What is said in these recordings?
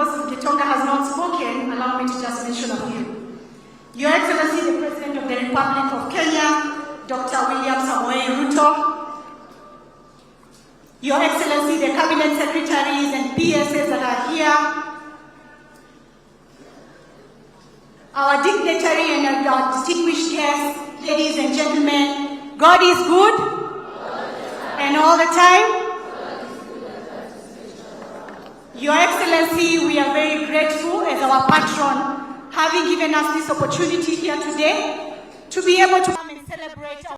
because Gitonga has not spoken, allow me to just mention a few. Your Excellency, the President of the Republic of Kenya, Dr. William Samoei Ruto. Your Excellency, the Cabinet Secretaries and PSs that are here. Our dignitary and our distinguished guests, ladies and gentlemen, God is good and all the time. Your Excellency, we are very grateful as our patron, having given us this opportunity here today to be able to come and celebrate a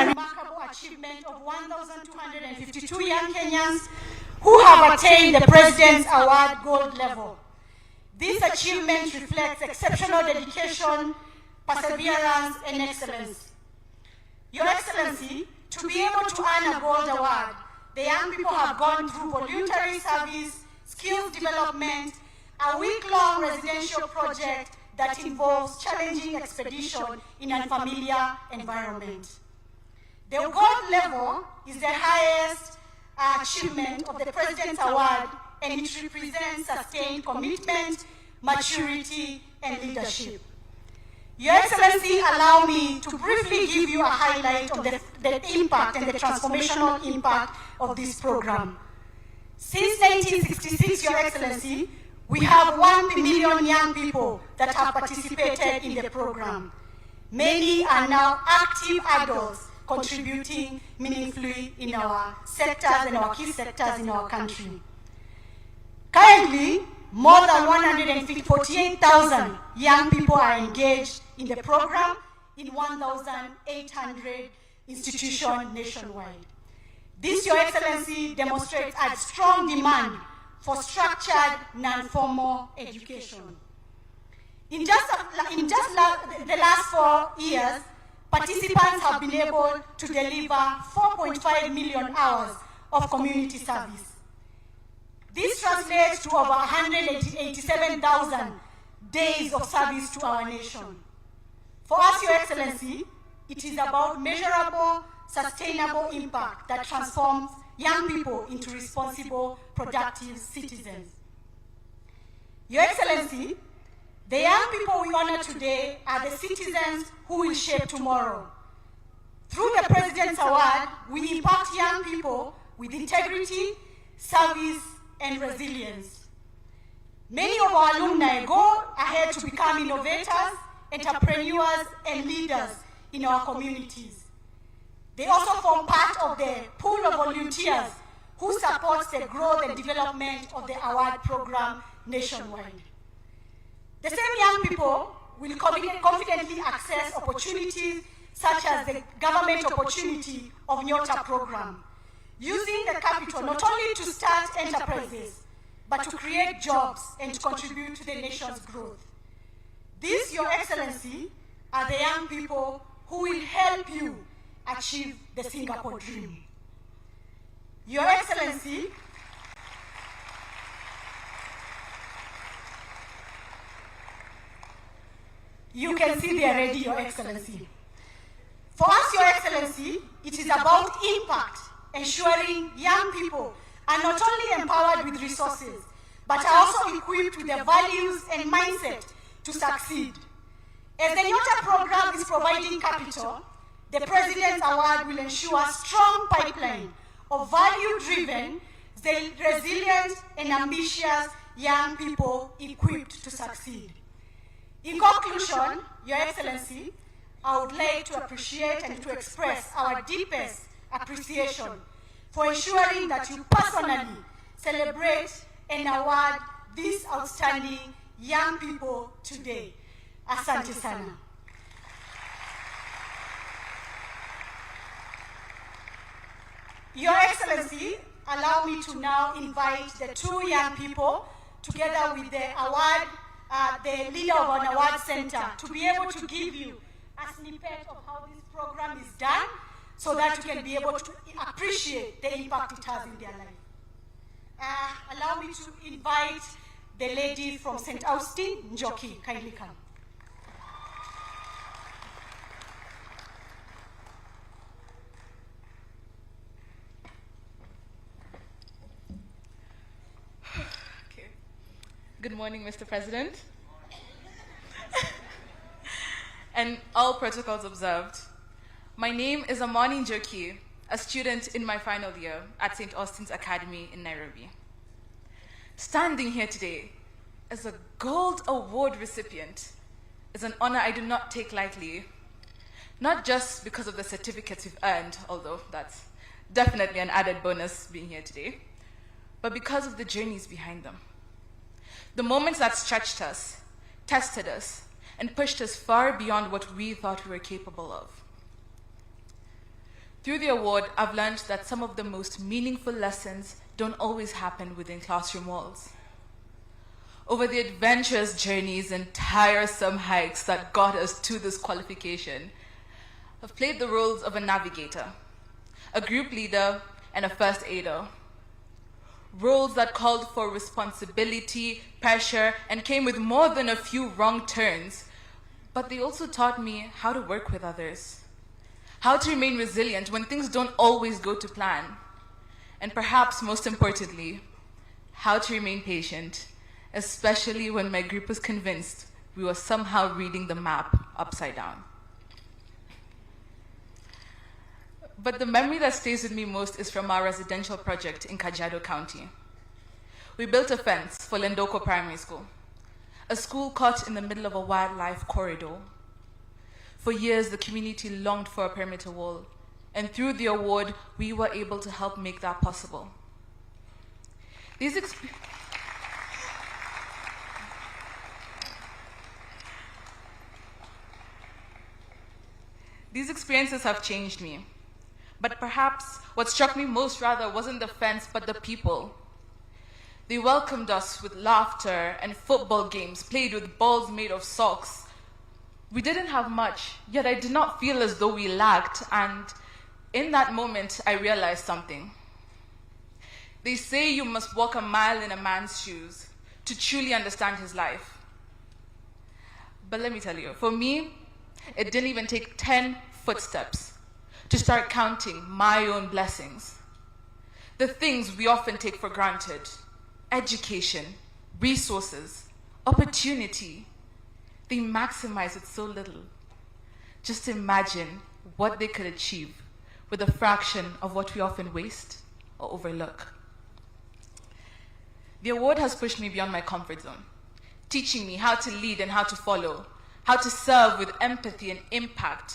remarkable achievement of 1,252 young Kenyans who have attained the President's Award Gold level. This achievement reflects exceptional dedication, perseverance, and excellence. Your Excellency, to be able to earn a gold award, the young people have gone through voluntary service, skills development, a week-long residential project that involves challenging expedition in an unfamiliar environment. The gold level is the highest achievement of the President's Award, and it represents sustained commitment, maturity, and leadership. Your Excellency, allow me to briefly give you a highlight of the impact and the transformational impact of this program. Since 1966, Your Excellency, we have 1 million young people that have participated in the program. Many are now active adults contributing meaningfully in our sectors and our key sectors in our country. Currently, more than 148,000 young people are engaged in the program in 1,800 institutions nationwide. This, Your Excellency, demonstrates a strong demand for structured, non-formal education. In just the last 4 years, participants have been able to deliver 4.5 million hours of community service. This translates to over 187,000 days of service to our nation. For us, Your Excellency, it is about measurable, sustainable impact that transforms young people into responsible, productive citizens. Your Excellency, the young people we honor today are the citizens who will shape tomorrow. Through the President's Award, we impact young people with integrity, service, and resilience. Many of our alumni go ahead to become innovators, entrepreneurs, and leaders in our communities. They also form part of the pool of volunteers who supports the growth and development of the award program nationwide. The same young people will confidently access opportunities such as the government opportunity of Nyota program, using the capital not only to start enterprises, but to create jobs and to contribute to the nation's growth. These, Your Excellency, are the young people who will help you achieve the Singapore dream. Your Excellency, you can see they are ready, Your Excellency. For us, Your Excellency, it is about impact, ensuring young people are not only empowered with resources, but are also equipped with the values and mindset to succeed. As the Nyota program is providing capital, the President's Award will ensure a strong pipeline of value-driven, resilient, and ambitious young people equipped to succeed. In conclusion, Your Excellency, I would like to appreciate and to express our deepest appreciation for ensuring that you personally celebrate and award these outstanding young people today. Asante sana. Your Excellency, allow me to now invite the 2 young people, together with the award, the leader of an award center, to be able to give you a snippet of how this program is done, so that you can be able to appreciate the impact it has in their life. Allow me to invite the lady from St. Austin, Njoki. Kindly come. Good morning, Mr. President. And all protocols observed. My name is Amani Njoki, a student in my final year at St. Austin's Academy in Nairobi. Standing here today as a Gold Award recipient is an honor I do not take lightly, not just because of the certificates we've earned, although that's definitely an added bonus being here today, but because of the journeys behind them. The moments that stretched us, tested us, and pushed us far beyond what we thought we were capable of. Through the award, I've learned that some of the most meaningful lessons don't always happen within classroom walls. Over the adventurous journeys and tiresome hikes that got us to this qualification, I've played the roles of a navigator, a group leader, and a first aider. Roles that called for responsibility, pressure, and came with more than a few wrong turns, but they also taught me how to work with others, how to remain resilient when things don't always go to plan, and perhaps most importantly, how to remain patient, especially when my group was convinced we were somehow reading the map upside down. But the memory that stays with me most is from our residential project in Kajiado County. We built a fence for Lendoko Primary School, a school caught in the middle of a wildlife corridor. For years, the community longed for a perimeter wall, and through the award, we were able to help make that possible. These experiences have changed me. But perhaps what struck me most rather wasn't the fence, but the people. They welcomed us with laughter and football games played with balls made of socks. We didn't have much, yet I did not feel as though we lacked, and in that moment, I realized something. They say you must walk a mile in a man's shoes to truly understand his life. But let me tell you, for me, it didn't even take 10 footsteps to start counting my own blessings. The things we often take for granted: education, resources, opportunity. They maximize it so little. Just imagine what they could achieve with a fraction of what we often waste or overlook. The award has pushed me beyond my comfort zone, teaching me how to lead and how to follow, how to serve with empathy and impact.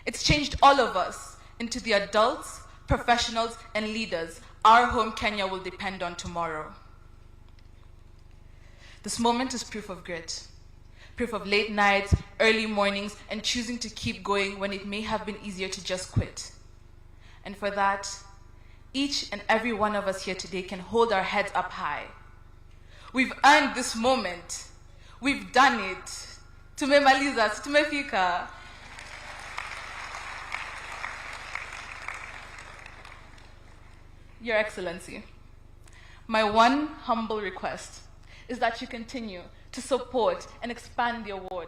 It's changed all of us into the adults, professionals, and leaders our home Kenya will depend on tomorrow. This moment is proof of grit, proof of late nights, early mornings, and choosing to keep going when it may have been easier to just quit. And for that, each and every one of us here today can hold our heads up high. We've earned this moment. We've done it. Tumemaliza, tumefika. Your Excellency, my one humble request is that you continue to support and expand the award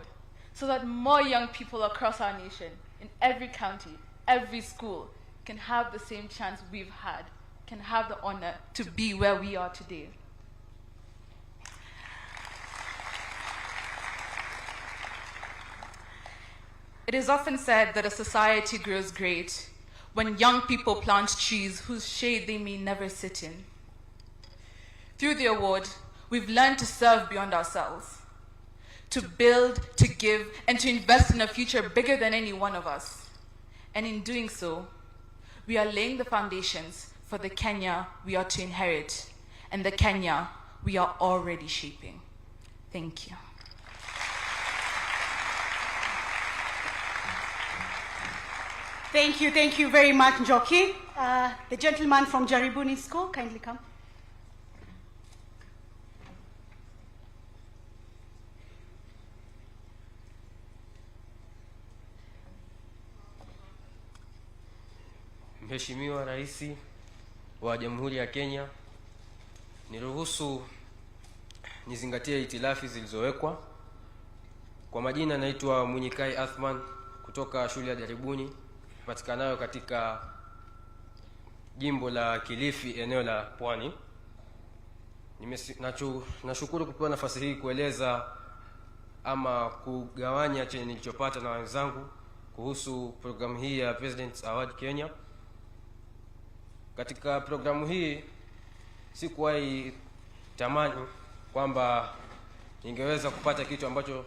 so that more young people across our nation, in every county, every school, can have the same chance we've had, can have the honor to be where we are today. It is often said that a society grows great when young people plant trees whose shade they may never sit in. Through the award, we've learned to serve beyond ourselves, to build, to give, and to invest in a future bigger than any one of us. And in doing so, we are laying the foundations for the Kenya we are to inherit and the Kenya we are already shaping. Thank you. Thank you very much, Njoki. The gentleman from Jaribuni School, kindly come. Mheshimiwa Rais wa Jamhuri ya Kenya, niruhusu nizingatie itilafi zilizowekwa. Kwa majina naitwa Munyikai Athman kutoka shule ya Jaribuni patikanayo katika jimbo la Kilifi, eneo la Pwani. Nashukuru kupewa nafasi hii kueleza ama kugawanya chenye nilichopata na wenzangu kuhusu programu hii ya President's Award Kenya. Katika programu hii sikuwahi tamani kwamba ningeweza kupata kitu ambacho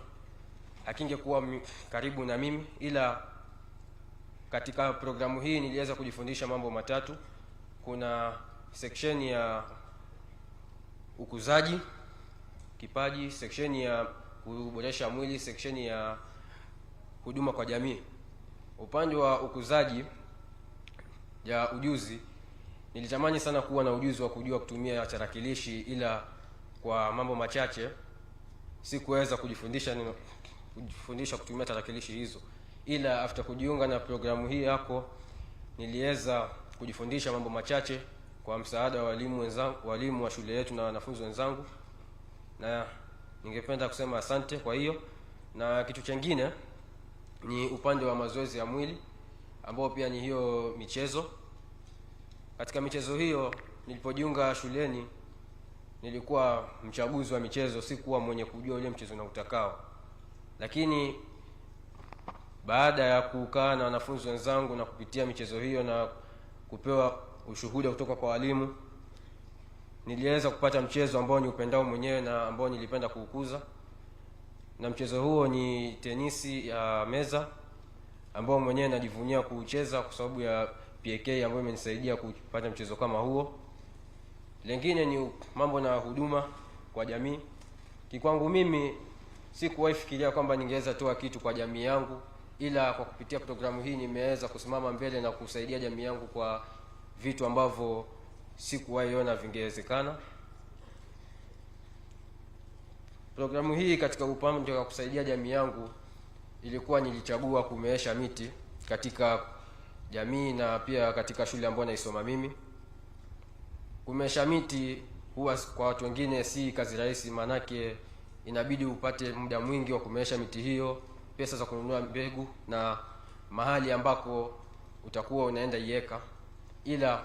hakingekuwa karibu na mimi, ila katika programu hii niliweza kujifundisha mambo matatu. Kuna section ya ukuzaji kipaji, section ya kuboresha mwili, section ya huduma kwa jamii. Upande wa ukuzaji ya ujuzi, nilitamani sana kuwa na ujuzi wa kujua kutumia tarakilishi, ila kwa mambo machache sikuweza kujifundisha kutumia tarakilishi hizo. Ila after kujiunga na programu hii yako, niliweza kujifundisha mambo machache kwa msaada wa walimu wa shule yetu na wanafunzi wenzangu, na ningependa kusema asante kwa hiyo. Na kitu kingine ni upande wa mazoezi ya mwili, ambao pia ni hiyo michezo. Katika michezo hiyo, nilipojiunga shuleni nilikuwa mchaguzi wa michezo, sikuwa mwenye kujua ule mchezo na utakao. Lakini baada ya kukaa na wanafunzi wenzangu na kupitia michezo hiyo na kupewa ushuhuda kutoka kwa walimu, niliweza kupata mchezo ambao ni upendao mwenyewe na ambao nilipenda kuukuza. Na mchezo huo ni tenisi ya meza, ambao mwenyewe najivunia kuucheza kwa sababu ya PK ambayo imenisaidia kupata mchezo kama huo. Lengine ni mambo na huduma kwa jamii. Kikwangu mimi sikuwahi fikiria kwamba ningeweza toa kitu kwa jamii yangu, ila kwa kupitia programu hii nimeweza kusimama mbele na kusaidia jamii yangu kwa vitu ambavyo sikuwahi ona vingewezekana. Programu hii katika upande wa kusaidia jamii yangu ilikuwa nilichagua kumeesha miti katika jamii na pia katika shule ambayo naisoma mimi. Kumeesha miti huwa kwa watu wengine si kazi rahisi, manake inabidi upate muda mwingi wa kumeesha miti hiyo, pesa za kununua mbegu na mahali ambako utakuwa unaenda iweka. Ila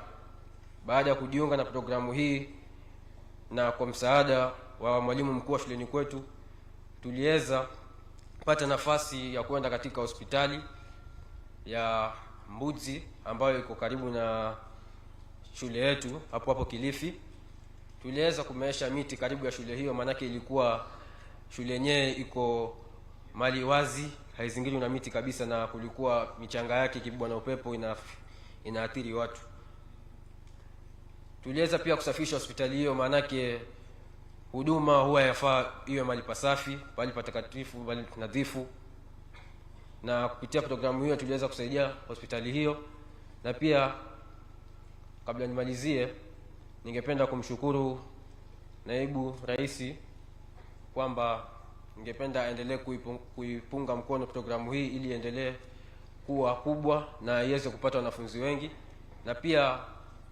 baada ya kujiunga na programu hii na kwa msaada wa mwalimu mkuu wa shuleni kwetu, tuliweza kupata nafasi ya kwenda katika hospitali ya Mbuzi ambayo iko karibu na shule yetu hapo Kilifi. Tuliweza kumeesha miti karibu ya shule hiyo, manake ilikuwa shule yenyewe iko mali wazi, haizingirwi na miti kabisa, na kulikuwa michanga yake kibwa na upepo inaathiri watu. Tuliweza pia kusafisha hospitali hiyo, manake huduma huwa yafaa iwe mali pasafi, bali patakatifu, bali nadhifu. Na kupitia programu hiyo tuliweza kusaidia hospitali hiyo. Na pia kabla nimalizie, ningependa kumshukuru naibu rais kwamba ningependa aendelee kuipunga mkono programu hii ili endelee kuwa kubwa na iweze kupata wanafunzi wengi. Na pia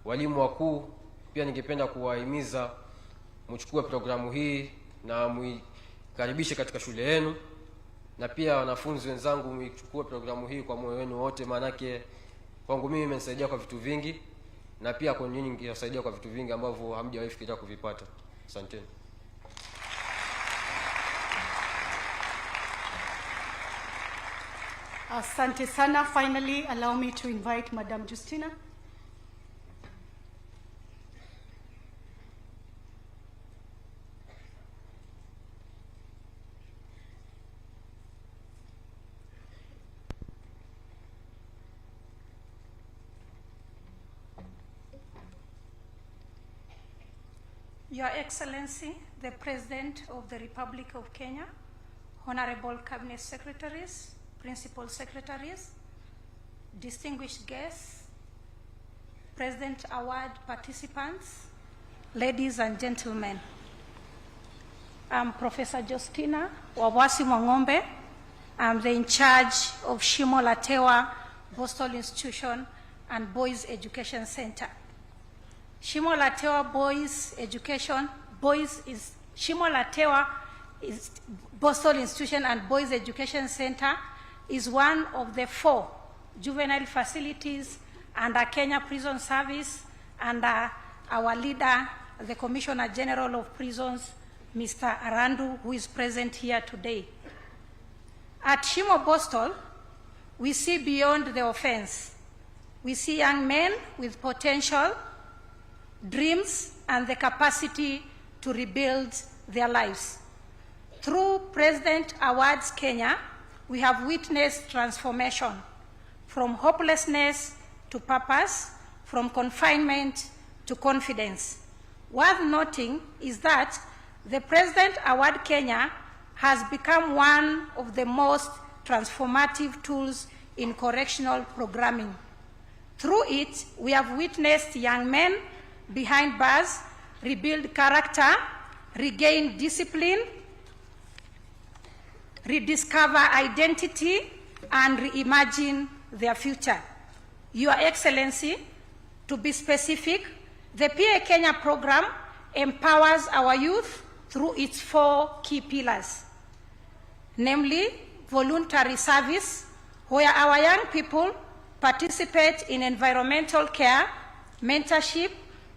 walimu wakuu pia ningependa kuwahimiza mchukue programu hii na muikaribishe katika shule yenu. Na pia wanafunzi wenzangu, mchukue programu hii kwa moyo wenu wote, manake kwangu mimi imenisaidia kwa vitu vingi, na pia kwa nyinyi ingesaidia kwa vitu vingi ambavyo hamjawahi fikiria kuvipata. Asanteni. Asante sana. Finally, allow me to invite Madam Justina. Your Excellency, the President of the Republic of Kenya, Honorable Cabinet Secretaries, Principal Secretaries, distinguished guests, President Award participants, ladies and gentlemen. I'm Professor Justina Wawasi Mwang'ombe. I'm the in charge of Shimo La Tewa Postal Institution and Boys Education Center. Shimo La Tewa Shimo La Tewa is Postal Institution and Boys Education Center is one of the 4 juvenile facilities under Kenya Prison Service under our leader, the Commissioner General of Prisons, Mr. Arandu, who is present here today. At Shimo Boston, we see beyond the offense. We see young men with potential, dreams, and the capacity to rebuild their lives. Through President Awards Kenya, we have witnessed transformation from hopelessness to purpose, from confinement to confidence. Worth noting is that the President Award Kenya has become one of the most transformative tools in correctional programming. Through it, we have witnessed young men behind bars rebuild character, regain discipline, rediscover identity, and reimagine their future. Your Excellency, to be specific, the PA Kenya program empowers our youth through its 4 key pillars, namely voluntary service, where our young people participate in environmental care, mentorship,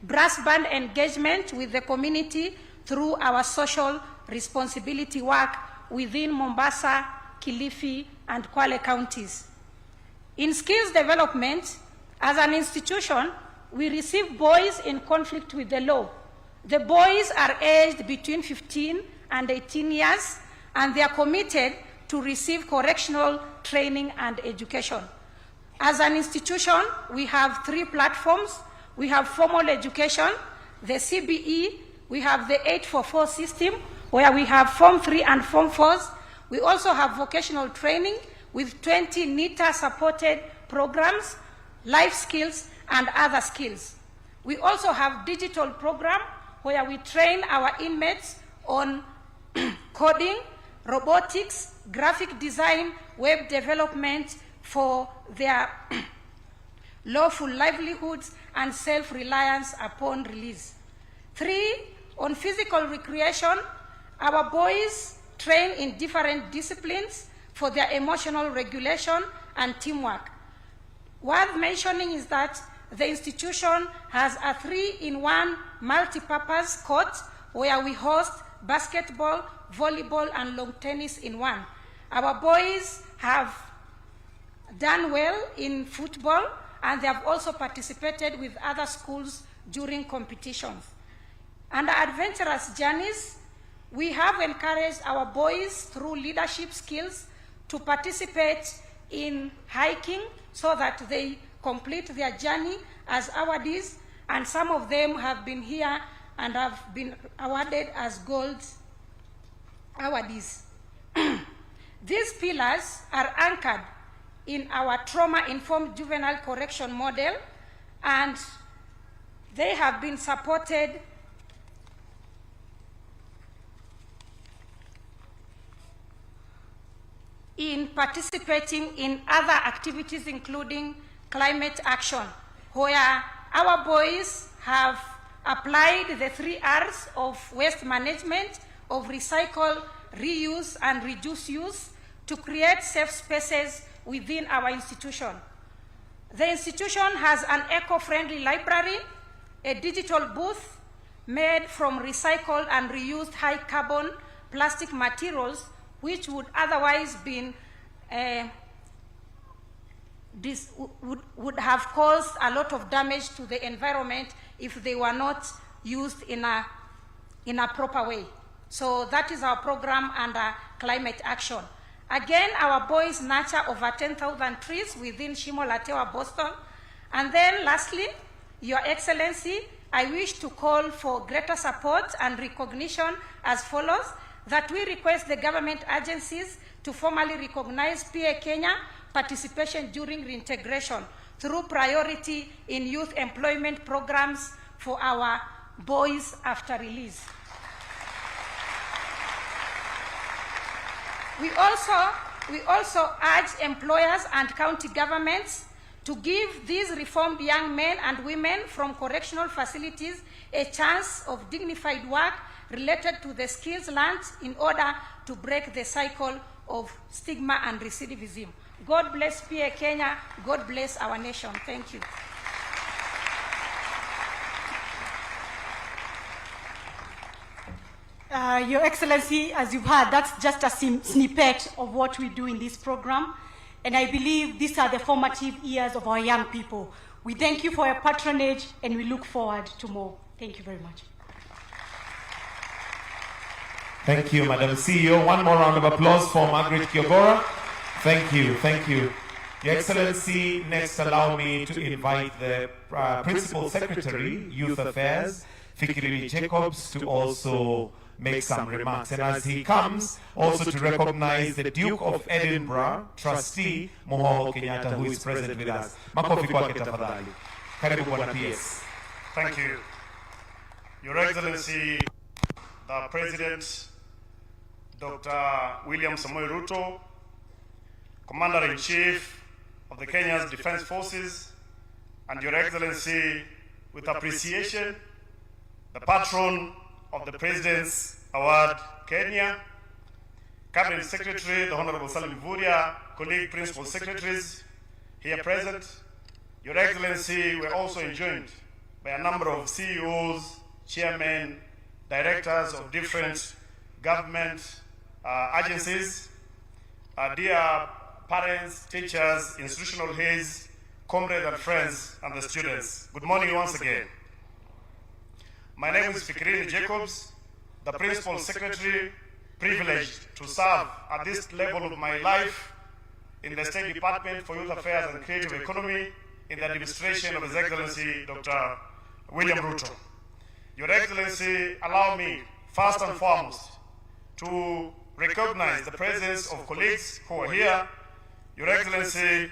brass band engagement with the community through our social responsibility work within Mombasa, Kilifi, and Kwale counties. In skills development, as an institution, we receive boys in conflict with the law. The boys are aged between 15 and 18 years, and they are committed to receive correctional training and education. As an institution, we have 3 platforms. We have formal education, the CBE, we have the 844 system, where we have Form 3 and Form 4s. We also have vocational training with 20 NITA-supported programs, life skills, and other skills. We also have digital program where we train our inmates on coding, robotics, graphic design, web development for their lawful livelihoods and self-reliance upon release. 3, on physical recreation, our boys train in different disciplines for their emotional regulation and teamwork. Worth mentioning is that the institution has a 3-in-1 multi-purpose court where we host basketball, volleyball, and lawn tennis in one. Our boys have done well in football, and they have also participated with other schools during competitions. Under adventurous journeys, we have encouraged our boys through leadership skills to participate in hiking so that they complete their journey as awardees, and some of them have been here and have been awarded as gold awardees. These pillars are anchored in our trauma-informed juvenile correction model, and they have been supported in participating in other activities, including climate action, where our boys have applied the 3 R's of waste management, of recycle, reuse, and reduce use to create safe spaces within our institution. The institution has an eco-friendly library, a digital booth made from recycled and reused high-carbon plastic materials, which would otherwise been would have caused a lot of damage to the environment if they were not used in a proper way. So that is our program under climate action. Again, our boys nurture over 10,000 trees within Shimo La Tewa, Boston. And then lastly, Your Excellency, I wish to call for greater support and recognition as follows: that we request the government agencies to formally recognize PA Kenya participation during reintegration through priority in youth employment programs for our boys after release. We also urge employers and county governments to give these reformed young men and women from correctional facilities a chance of dignified work related to the skills learned in order to break the cycle of stigma and recidivism. God bless PA Kenya. God bless our nation. Thank you. Your Excellency, as you've heard, that's just a snippet of what we do in this program. And I believe these are the formative years of our young people. We thank you for your patronage and we look forward to more. Thank you very much. Thank you, Madam CEO. One more round of applause for Margaret Kiogora. Thank you, thank you. Your Excellency, next allow me to invite the Principal Secretary, Youth Affairs, Fikirini Jacobs, to also make some remarks. And as he comes, also to recognize the Duke of Edinburgh, Trustee Mohoho Kenyatta, who is present with us. Makofi kwake tafadhali. Karibu Bwana PS. Thank you. Your Excellency, the President, Dr. William Samoei Ruto, Commander-in-Chief of the Kenya's Defense Forces, and Your Excellency, with appreciation, the patron of the President's Award, Kenya, Cabinet Secretary, the Honorable Salim Vuria, colleague Principal Secretaries here present. Your Excellency, we're also joined by a number of CEOs, chairmen, directors of different government agencies, dear parents, teachers, institutional heads, comrades and friends, and the students. Good morning once again. My name is Fikirini Jacobs, the Principal Secretary, privileged to serve at this level of my life in the State Department for Youth Affairs and Creative Economy in the administration of His Excellency Dr. William Ruto. Your Excellency, allow me first and foremost to recognize the presence of colleagues who are here. Your Excellency,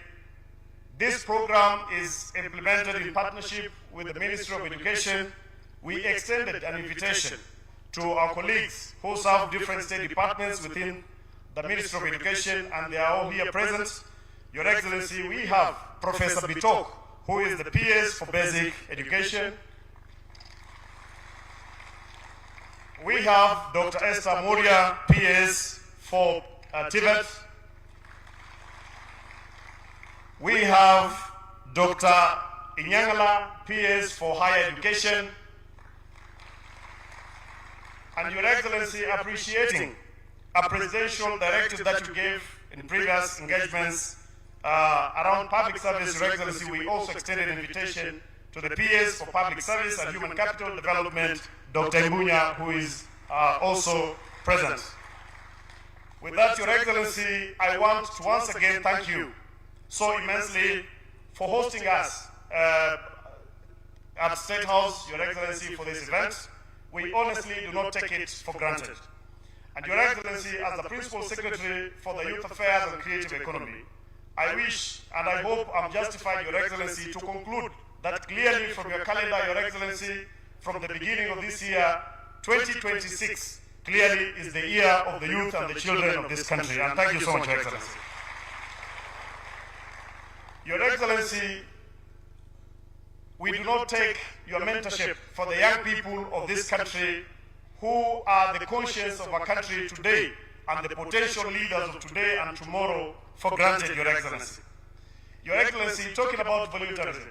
this program is implemented in partnership with the Ministry of Education. We extended an invitation to our colleagues who serve different state departments within the Ministry of Education, and they are all here present. Your Excellency, we have Professor Bitok, who is the PS for Basic Education. We have Dr. Esther Moria, PS for Tibet. We have Dr. Inyangala, PS for Higher Education. And Your Excellency, appreciating a presidential directive that you gave in previous engagements around public service, Your Excellency, we also extended an invitation to the PS for Public Service and Human Capital Development, Dr. Ibunya, who is also present. With that, Your Excellency, I want to once again thank you so immensely for hosting us at State House, Your Excellency, for this event. We honestly do not take it for granted. And Your Excellency, as the Principal Secretary for the Youth Affairs and Creative Economy, I wish and I hope I'm justified, Your Excellency, to conclude that clearly from your calendar, Your Excellency, from the beginning of this year, 2026, clearly is the year of the youth and the children of this country. And thank you so much, Your Excellency. Your Excellency, we do not take your mentorship for the young people of this country who are the conscience of our country today and the potential leaders of today and tomorrow for granted, Your Excellency. Your Excellency, talking about voluntarism,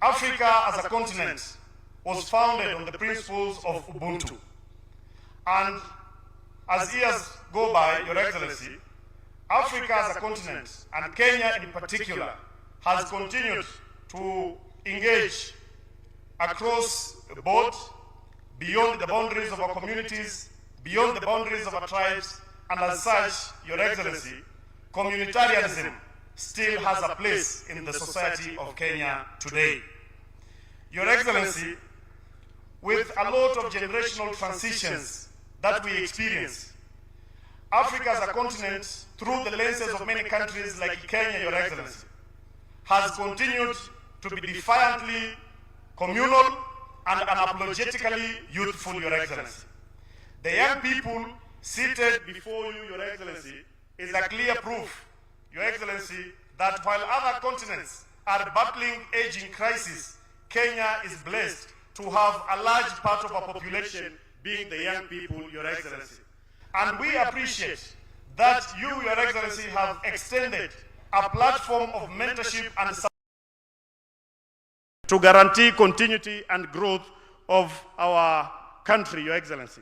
Africa as a continent was founded on the principles of Ubuntu. And as years go by, Your Excellency, Africa as a continent, and Kenya in particular, has continued to engage across the board, beyond the boundaries of our communities, beyond the boundaries of our tribes, and as such, Your Excellency, communitarianism still has a place in the society of Kenya today. Your Excellency, with a lot of generational transitions that we experience, Africa as a continent, through the lenses of many countries like Kenya, Your Excellency, has continued to be defiantly communal and unapologetically youthful, Your Excellency. The young people seated before you, Your Excellency, is a clear proof, Your Excellency, that while other continents are battling aging crisis, Kenya is blessed to have a large part of our population being the young people, Your Excellency. And we appreciate that you, Your Excellency, have extended a platform of mentorship and support to guarantee continuity and growth of our country, Your Excellency.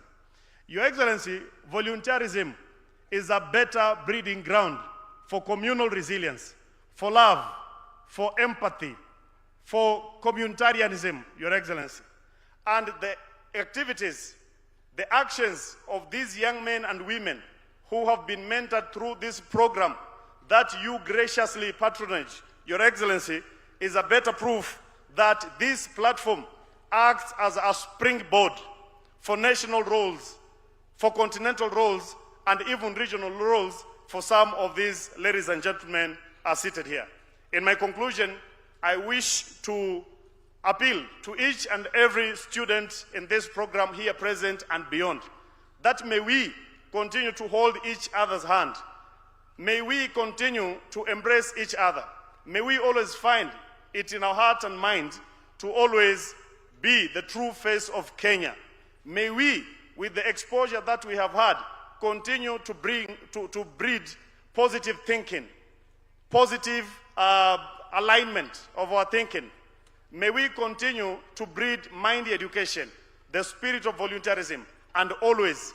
Your Excellency, volunteerism is a better breeding ground for communal resilience, for love, for empathy, for communitarianism, Your Excellency. And the activities, the actions of these young men and women who have been mentored through this program that you graciously patronage, Your Excellency, is a better proof that this platform acts as a springboard for national roles, for continental roles, and even regional roles for some of these ladies and gentlemen are seated here. In my conclusion, I wish to appeal to each and every student in this program here present and beyond, that may we continue to hold each other's hand. May we continue to embrace each other. May we always find it in our heart and mind to always be the true face of Kenya. May we, with the exposure that we have had, continue to breed positive thinking, positive alignment of our thinking. May we continue to breed mind education, the spirit of volunteerism, and always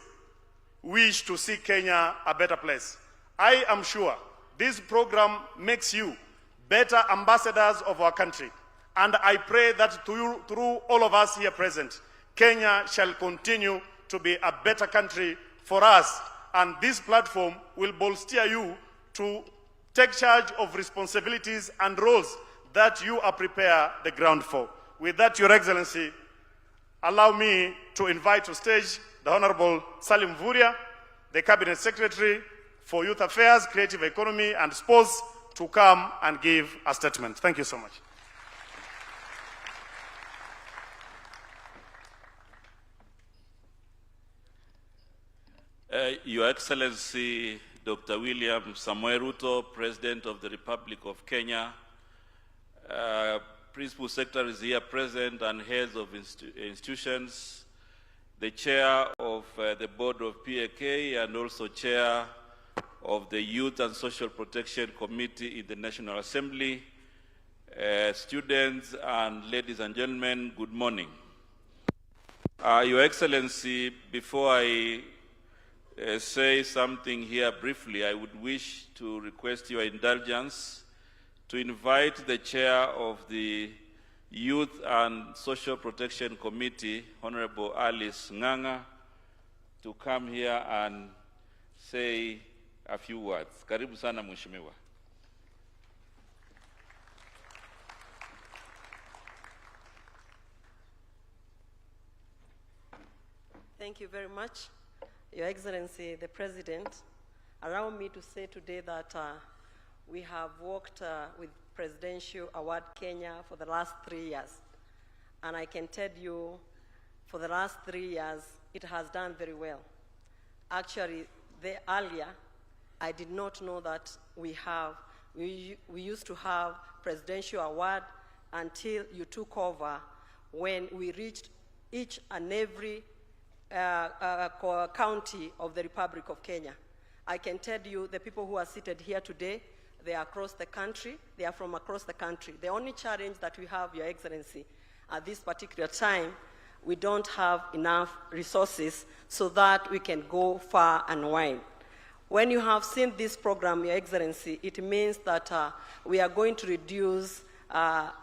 wish to see Kenya a better place. I am sure this program makes you better ambassadors of our country. And I pray that through all of us here present, Kenya shall continue to be a better country for us. And this platform will bolster you to take charge of responsibilities and roles that you are prepared the ground for. With that, Your Excellency, allow me to invite to stage the Honorable Salim Vuria, the Cabinet Secretary for Youth Affairs, Creative Economy and Sports, to come and give a statement. Thank you so much. Your Excellency, Dr. William Samoei Ruto, President of the Republic of Kenya, Principal Secretaries here present and heads of institutions, the Chair of the Board of PAK and also Chair of the Youth and Social Protection Committee in the National Assembly, students and ladies and gentlemen, good morning. Your Excellency, before I say something here briefly, I would wish to request your indulgence to invite the Chair of the Youth and Social Protection Committee, Honorable Alice Nganga, to come here and say a few words. Karibu sana Mheshimiwa. Thank you very much, Your Excellency, the President. Allow me to say today that we have worked with Presidential Award Kenya for the last 3 years. And I can tell you, for the last 3 years, it has done very well. Actually, earlier, I did not know that we used to have Presidential Award until you took over, when we reached each and every county of the Republic of Kenya. I can tell you the people who are seated here today, they are across the country, they are from across the country. The only challenge that we have, Your Excellency, at this particular time, we don't have enough resources so that we can go far and wide. When you have seen this program, Your Excellency, it means that we are going to reduce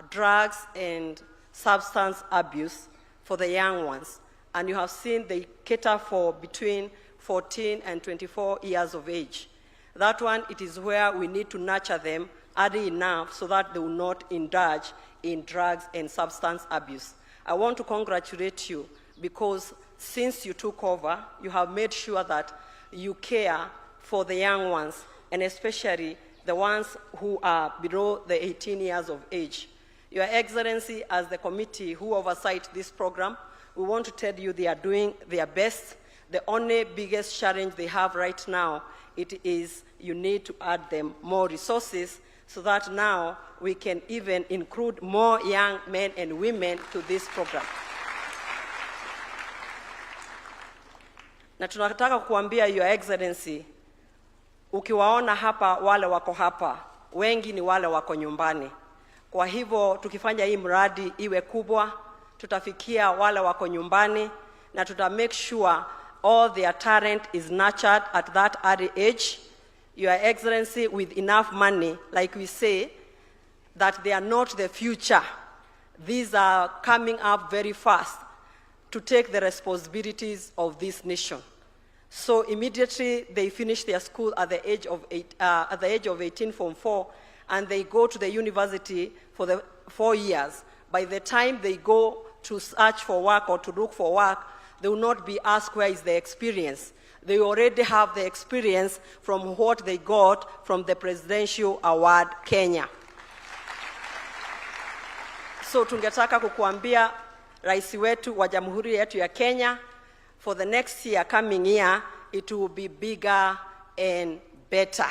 drugs and substance abuse for the young ones. And you have seen they cater for between 14 and 24 years of age. That one, it is where we need to nurture them early enough so that they will not indulge in drugs and substance abuse. I want to congratulate you because since you took over, you have made sure that you care for the young ones, and especially the ones who are below the 18 years of age. Your Excellency, as the committee who oversight this program, we want to tell you they are doing their best. The only biggest challenge they have right now, it is you need to add them more resources so that now we can even include more young men and women to this program. Na tunataka kuambia Your Excellency, ukiwaona hapa wale wako hapa, wengi ni wale wako nyumbani. Kwa hivyo tukifanya hii mradi iwe kubwa, tutafikia wale wako nyumbani na tuta make sure all their talent is nurtured at that early age. Your Excellency, with enough money, like we say, that they are not the future. These are coming up very fast to take the responsibilities of this nation. So immediately they finish their school at the age of 18, Form 4, and they go to the university for the 4 years. By the time they go to search for work or to look for work, they will not be asked where is the experience. They already have the experience from what they got from the Presidential Award Kenya. So tungetaka kukuambia rais wetu wa jamhuri yetu ya Kenya, for the next year, coming year, it will be bigger and better,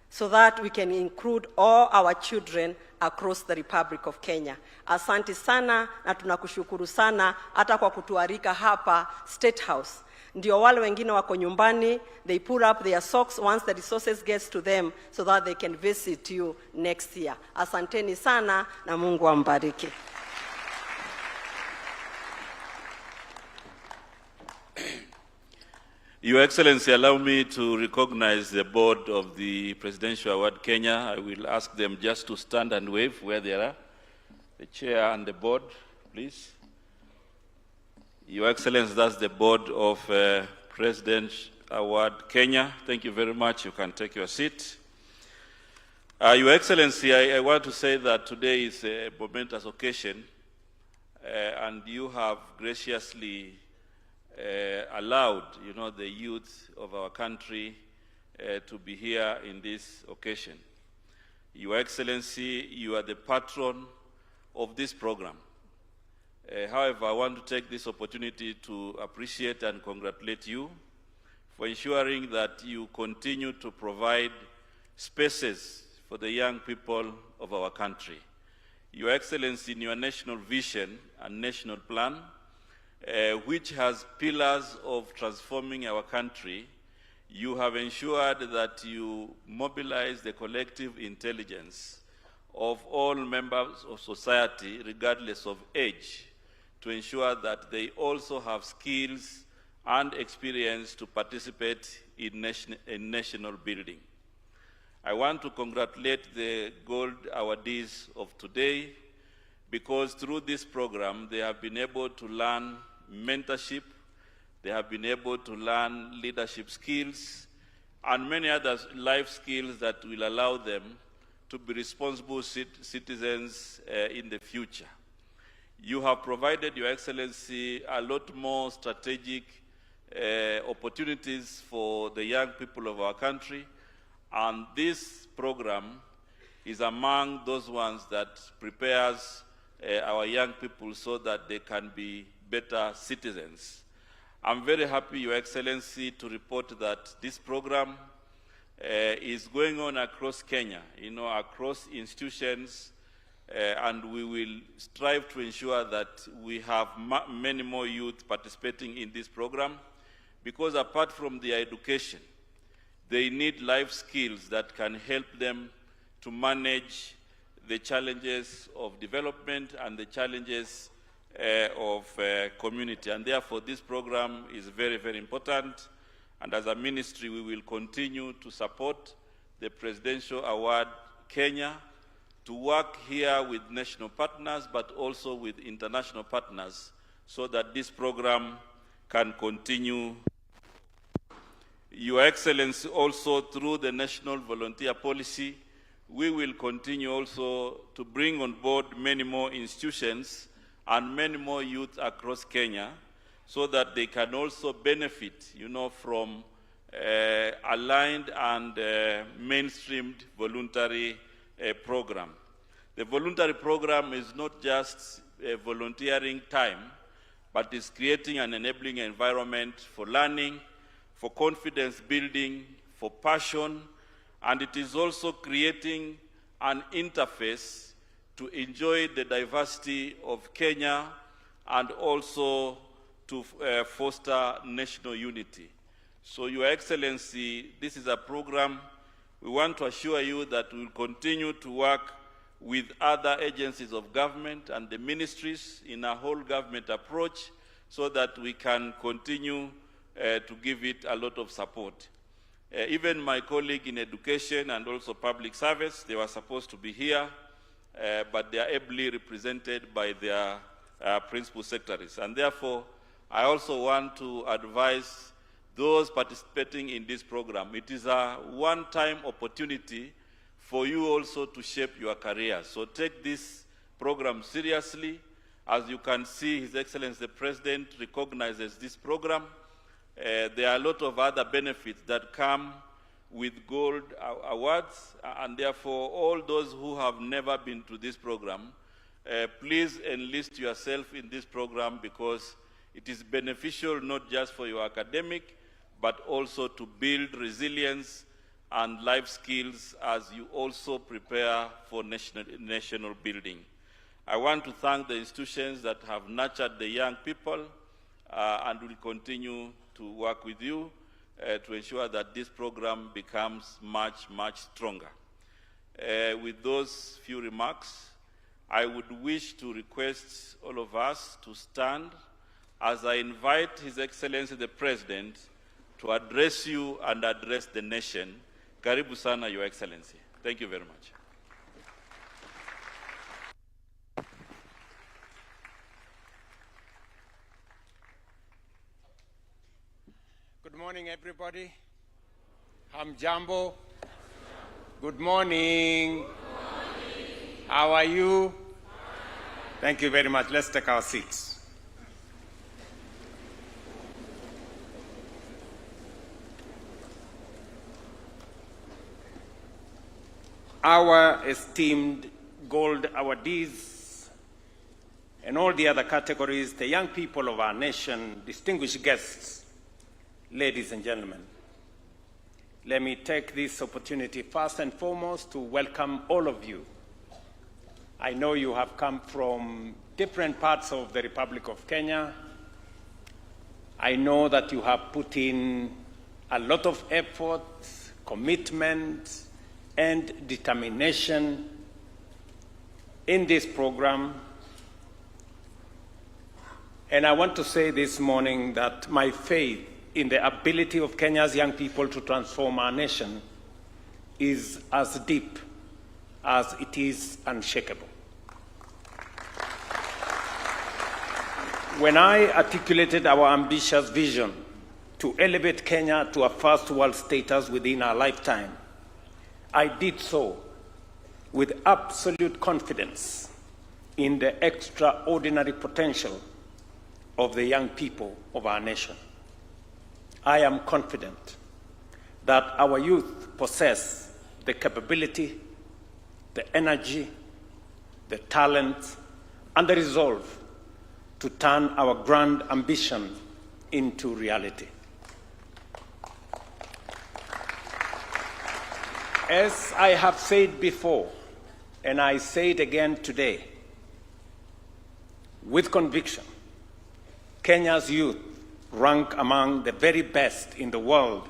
so that we can include all our children across the Republic of Kenya. Asante sana na tunakushukuru sana hata kwa kutuarika hapa State House. Ndio wale wengine wako nyumbani, they put up their socks once the resources gets to them so that they can visit you next year. Asanteni sana na Mungu ambariki. Your Excellency, allow me to recognize the board of the Presidential Award Kenya. I will ask them just to stand and wave where they are. The chair and the board, please. Your Excellency, that's the board of Presidential Award Kenya. Thank you very much. You can take your seat. Your Excellency, I want to say that today is a momentous occasion, and you have graciously allowed, the youth of our country to be here in this occasion. Your Excellency, you are the patron of this program. However, I want to take this opportunity to appreciate and congratulate you for ensuring that you continue to provide spaces for the young people of our country. Your Excellency, in your national vision and national plan, which has pillars of transforming our country, you have ensured that you mobilize the collective intelligence of all members of society, regardless of age, to ensure that they also have skills and experience to participate in national building. I want to congratulate the gold awardees of today, because through this program, they have been able to learn mentorship, they have been able to learn leadership skills, and many other life skills that will allow them to be responsible citizens in the future. You have provided, Your Excellency, a lot more strategic opportunities for the young people of our country, and this program is among those ones that prepares our young people so that they can be better citizens. I'm very happy, Your Excellency, to report that this program is going on across Kenya, across institutions, and we will strive to ensure that we have many more youth participating in this program, because apart from their education, they need life skills that can help them to manage the challenges of development and the challenges of community. And therefore, this program is very, very important. And as a ministry, we will continue to support the Presidential Award Kenya, to work here with national partners, but also with international partners, so that this program can continue. Your Excellency, also through the National Volunteer Policy, we will continue also to bring on board many more institutions and many more youth across Kenya, so that they can also benefit, from aligned and mainstreamed voluntary program. The voluntary program is not just volunteering time, but is creating an enabling environment for learning, for confidence building, for passion, and it is also creating an interface to enjoy the diversity of Kenya and also to foster national unity. So, Your Excellency, this is a program we want to assure you that we will continue to work with other agencies of government and the ministries in a whole government approach, so that we can continue to give it a lot of support. Even my colleague in education and also public service, they were supposed to be here, but they are ably represented by their principal secretaries. And therefore, I also want to advise those participating in this program. It is a one-time opportunity for you also to shape your career. So take this program seriously. As you can see, His Excellency the President recognizes this program. There are a lot of other benefits that come with gold awards, and therefore all those who have never been to this program, please enlist yourself in this program because it is beneficial not just for your academic, but also to build resilience and life skills as you also prepare for national building. I want to thank the institutions that have nurtured the young people and will continue to work with you to ensure that this program becomes much, much stronger. With those few remarks, I would wish to request all of us to stand as I invite His Excellency the President to address you and address the nation. Karibu sana, Your Excellency. Thank you very much. Good morning, everybody. Hamjambo. Good morning. Good morning. How are you? Thank you very much. Let's take our seats. Our esteemed gold awardees and all the other categories, the young people of our nation, distinguished guests, ladies and gentlemen, let me take this opportunity first and foremost to welcome all of you. I know you have come from different parts of the Republic of Kenya. I know that you have put in a lot of effort, commitment, and determination in this program. And I want to say this morning that my faith in the ability of Kenya's young people to transform our nation is as deep as it is unshakable. When I articulated our ambitious vision to elevate Kenya to a first world status within our lifetime, I did so with absolute confidence in the extraordinary potential of the young people of our nation. I am confident that our youth possess the capability, the energy, the talent, and the resolve to turn our grand ambition into reality. As I have said before, and I say it again today, with conviction, Kenya's youth rank among the very best in the world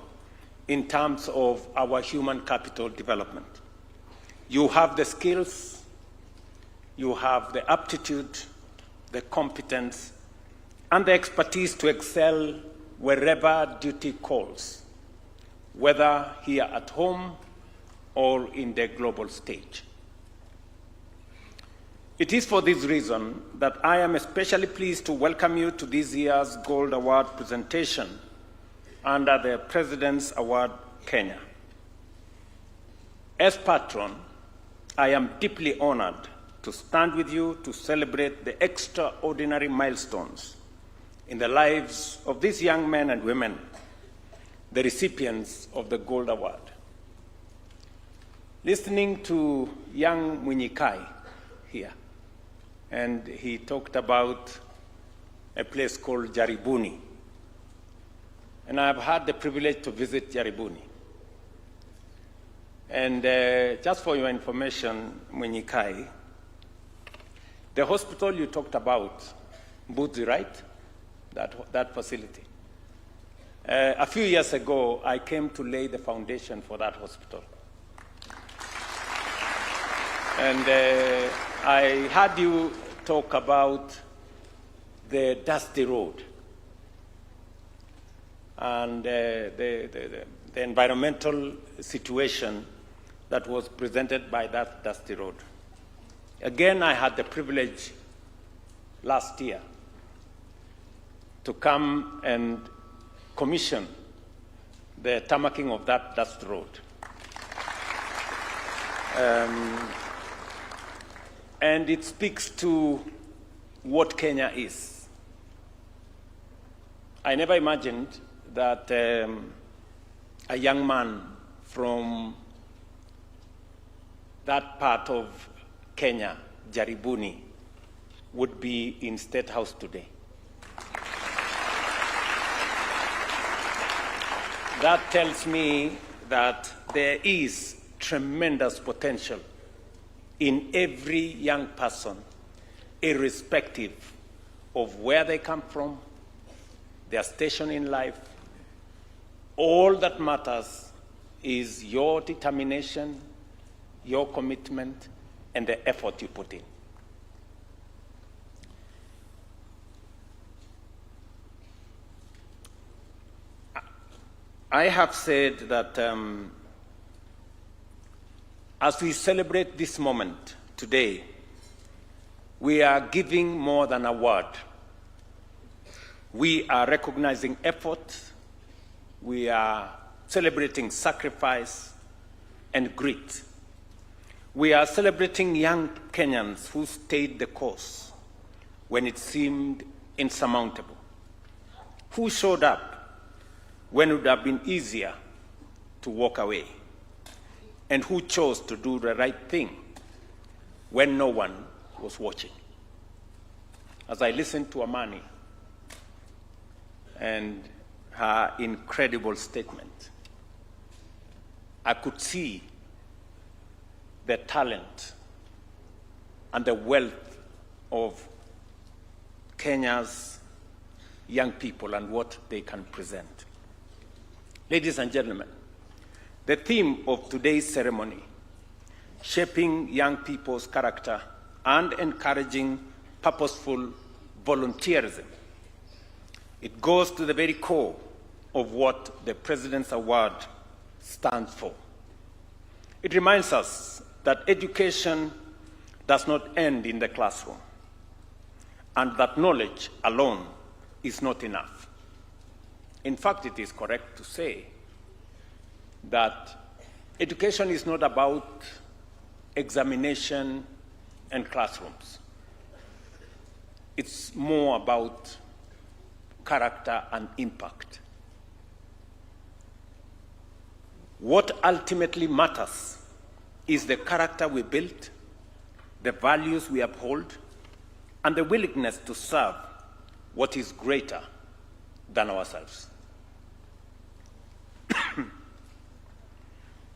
in terms of our human capital development. You have the skills, you have the aptitude, the competence, and the expertise to excel wherever duty calls, whether here at home or in the global stage. It is for this reason that I am especially pleased to welcome you to this year's Gold Award presentation under the President's Award Kenya. As patron, I am deeply honored to stand with you to celebrate the extraordinary milestones in the lives of these young men and women, the recipients of the Gold Award. Listening to young Munyikai here, and he talked about a place called Jaribuni. And I've had the privilege to visit Jaribuni. And just for your information, Munyikai, the hospital you talked about, Mbudzi, right? That facility. A few years ago, I came to lay the foundation for that hospital. And I heard you talk about the dusty road. and the environmental situation that was presented by that dusty road. Again, I had the privilege last year to come and commission the tarmacking of that dust road. And it speaks to what Kenya is. I never imagined that a young man from that part of Kenya, Jaribuni, would be in State House today. That tells me that there is tremendous potential in every young person, irrespective of where they come from, their station in life. All that matters is your determination, your commitment, and the effort you put in. I have said that as we celebrate this moment today, we are giving more than a word. We are recognizing effort, we are celebrating sacrifice and grit. We are celebrating young Kenyans who stayed the course when it seemed insurmountable, who showed up when it would have been easier to walk away, and who chose to do the right thing when no one was watching. As I listened to Amani and her incredible statement, I could see the talent and the wealth of Kenya's young people and what they can present. Ladies and gentlemen, the theme of today's ceremony, shaping young people's character and encouraging purposeful volunteerism, it goes to the very core of what the President's Award stands for. It reminds us that education does not end in the classroom, and that knowledge alone is not enough. In fact, it is correct to say that education is not about examination and classrooms. It's more about character and impact. What ultimately matters is the character we build, the values we uphold, and the willingness to serve what is greater than ourselves.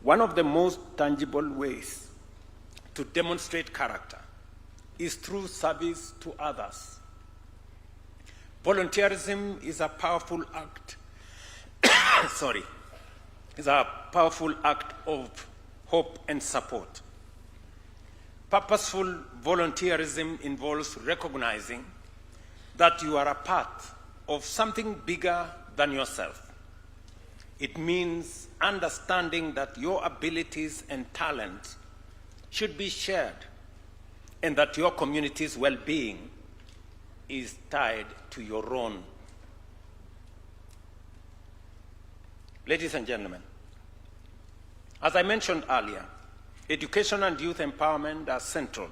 One of the most tangible ways to demonstrate character is through service to others. Volunteerism is a powerful act, is a powerful act of hope and support. Purposeful volunteerism involves recognizing that you are a part of something bigger than yourself. It means understanding that your abilities and talents should be shared and that your community's well-being is tied to your own. Ladies and gentlemen, as I mentioned earlier, education and youth empowerment are central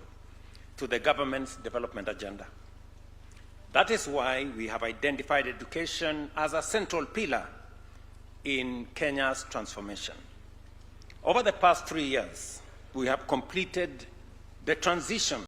to the government's development agenda. That is why we have identified education as a central pillar in Kenya's transformation. Over the past 3 years, we have completed the transition